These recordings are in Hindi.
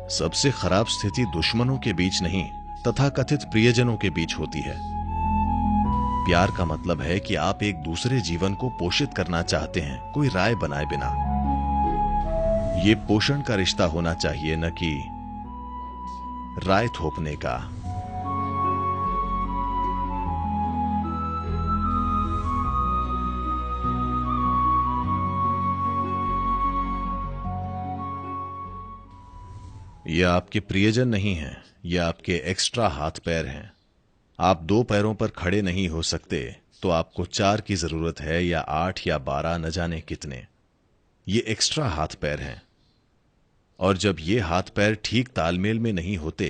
सबसे खराब स्थिति दुश्मनों के बीच नहीं, तथाकथित प्रियजनों के बीच होती है। प्यार का मतलब है कि आप एक दूसरे जीवन को पोषित करना चाहते हैं, कोई राय बनाए बिना। ये पोषण का रिश्ता होना चाहिए, न कि राय थोपने का। ये आपके प्रियजन नहीं हैं, ये आपके एक्स्ट्रा हाथ पैर हैं। आप 2 पैरों पर खड़े नहीं हो सकते तो आपको 4 की जरूरत है, या 8 या 12, न जाने कितने। ये एक्स्ट्रा हाथ पैर हैं, और जब ये हाथ पैर ठीक तालमेल में नहीं होते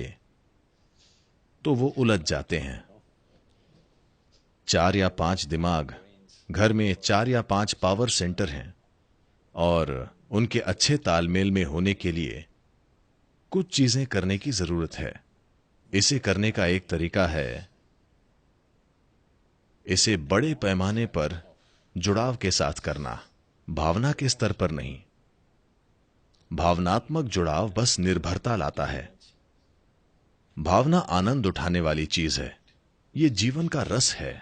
तो वो उलझ जाते हैं। 4 या 5 दिमाग, घर में 4 या 5 पावर सेंटर हैं, और उनके अच्छे तालमेल में होने के लिए कुछ चीजें करने की जरूरत है। इसे करने का एक तरीका है इसे बड़े पैमाने पर जुड़ाव के साथ करना, भावना के स्तर पर नहीं। भावनात्मक जुड़ाव बस निर्भरता लाता है। भावना आनंद उठाने वाली चीज है, ये जीवन का रस है।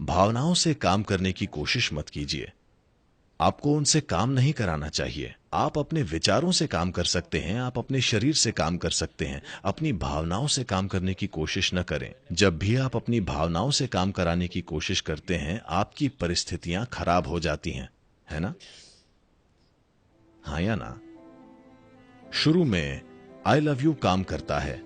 भावनाओं से काम करने की कोशिश मत कीजिए। आपको उनसे काम नहीं कराना चाहिए। आप अपने विचारों से काम कर सकते हैं, आप अपने शरीर से काम कर सकते हैं। अपनी भावनाओं से काम करने की कोशिश न करें। जब भी आप अपनी भावनाओं से काम कराने की कोशिश करते हैं, आपकी परिस्थितियां खराब हो जाती हैं, है ना? हाँ या ना? शुरू में आई लव यू काम करता है।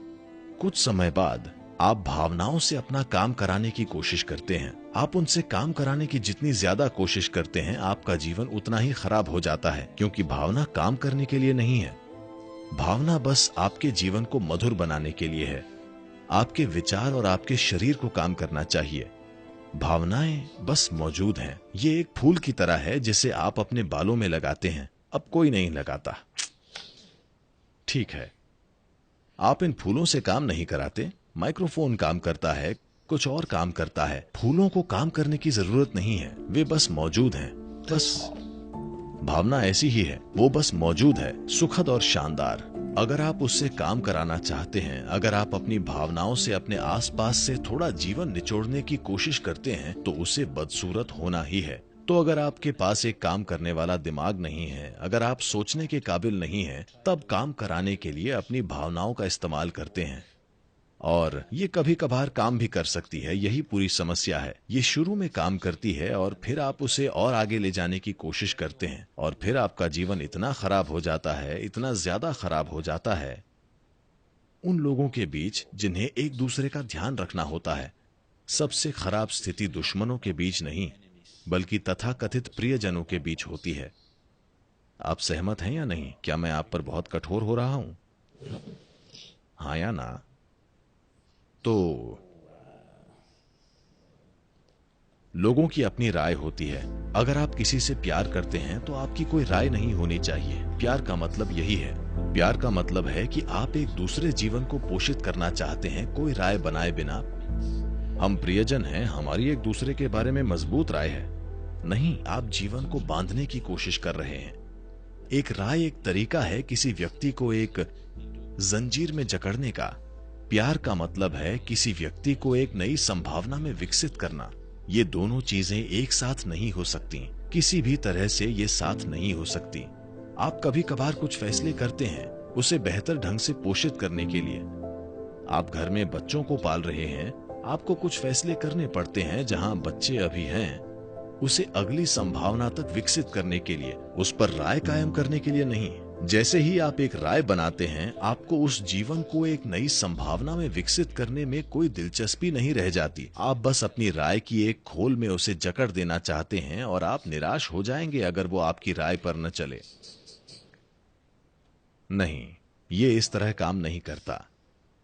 कुछ समय बाद आप भावनाओं से अपना काम कराने की कोशिश करते हैं। आप उनसे काम कराने की जितनी ज्यादा कोशिश करते हैं, आपका जीवन उतना ही खराब हो जाता है, क्योंकि भावना काम करने के लिए नहीं है। भावना बस आपके जीवन को मधुर बनाने के लिए है। आपके विचार और आपके शरीर को काम करना चाहिए। भावनाएं बस मौजूद हैं। ये एक फूल की तरह है जिसे आप अपने बालों में लगाते हैं। अब कोई नहीं लगाता, ठीक है। आप इन फूलों से काम नहीं कराते। माइक्रोफोन काम करता है, कुछ और काम करता है। फूलों को काम करने की जरूरत नहीं है, वे बस मौजूद हैं। बस भावना ऐसी ही है, वो बस मौजूद है, सुखद और शानदार। अगर आप उससे काम कराना चाहते हैं, अगर आप अपनी भावनाओं से अपने आसपास से थोड़ा जीवन निचोड़ने की कोशिश करते हैं, तो उसे बदसूरत होना ही है। तो अगर आपके पास एक काम करने वाला दिमाग नहीं है, अगर आप सोचने के काबिल नहीं हैं, तब काम कराने के लिए अपनी भावनाओं का इस्तेमाल करते हैं। और ये कभी कभार काम भी कर सकती है, यही पूरी समस्या है। ये शुरू में काम करती है और फिर आप उसे और आगे ले जाने की कोशिश करते हैं, और फिर आपका जीवन इतना खराब हो जाता है, इतना ज्यादा खराब हो जाता है। उन लोगों के बीच जिन्हें एक दूसरे का ध्यान रखना होता है। सबसे खराब स्थिति दुश्मनों के बीच नहीं, बल्कि तथाकथित प्रियजनों के बीच होती है। आप सहमत हैं या नहीं? क्या मैं आप पर बहुत कठोर हो रहा हूं? हाँ या ना? तो लोगों की अपनी राय होती है। अगर आप किसी से प्यार करते हैं तो आपकी कोई राय नहीं होनी चाहिए। प्यार का मतलब यही है। प्यार का मतलब है कि आप एक दूसरे जीवन को पोषित करना चाहते हैं, कोई राय बनाए बिना। हम प्रियजन हैं, हमारी एक दूसरे के बारे में मजबूत राय है। नहीं, आप जीवन को बांधने की कोशिश कर रहे हैं। एक राय एक तरीका है किसी व्यक्ति को एक जंजीर में जकड़ने का। प्यार का मतलब है किसी व्यक्ति को एक नई संभावना में विकसित करना। ये दोनों चीजें एक साथ नहीं हो सकती, किसी भी तरह से ये साथ नहीं हो सकती। आप कभी कभार कुछ फैसले करते हैं उसे बेहतर ढंग से पोषित करने के लिए। आप घर में बच्चों को पाल रहे हैं, आपको कुछ फैसले करने पड़ते हैं जहां बच्चे अभी हैं, उसे अगली संभावना तक विकसित करने के लिए, उस पर राय कायम करने के लिए नहीं। जैसे ही आप एक राय बनाते हैं, आपको उस जीवन को एक नई संभावना में विकसित करने में कोई दिलचस्पी नहीं रह जाती। आप बस अपनी राय की एक खोल में उसे जकड़ देना चाहते हैं, और आप निराश हो जाएंगे अगर वो आपकी राय पर न चले। नहीं, ये इस तरह काम नहीं करता।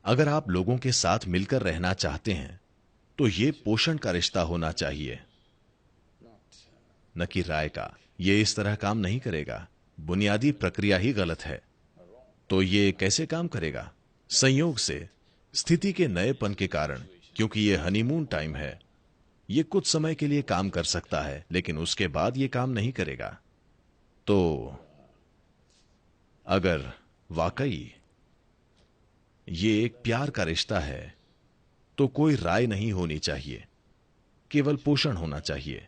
अगर आप लोगों के साथ मिलकर रहना चाहते हैं तो ये पोषण का रिश्ता होना चाहिए, न कि राय का। ये इस तरह काम नहीं करेगा। बुनियादी प्रक्रिया ही गलत है। तो ये कैसे काम करेगा? संयोग से, स्थिति के नएपन के कारण, क्योंकि ये हनीमून टाइम है। ये कुछ समय के लिए काम कर सकता है, लेकिन उसके बाद ये काम नहीं करेगा। तो अगर वाकई ये एक प्यार का रिश्ता है, तो कोई राय नहीं होनी चाहिए, केवल पोषण होना चाहिए।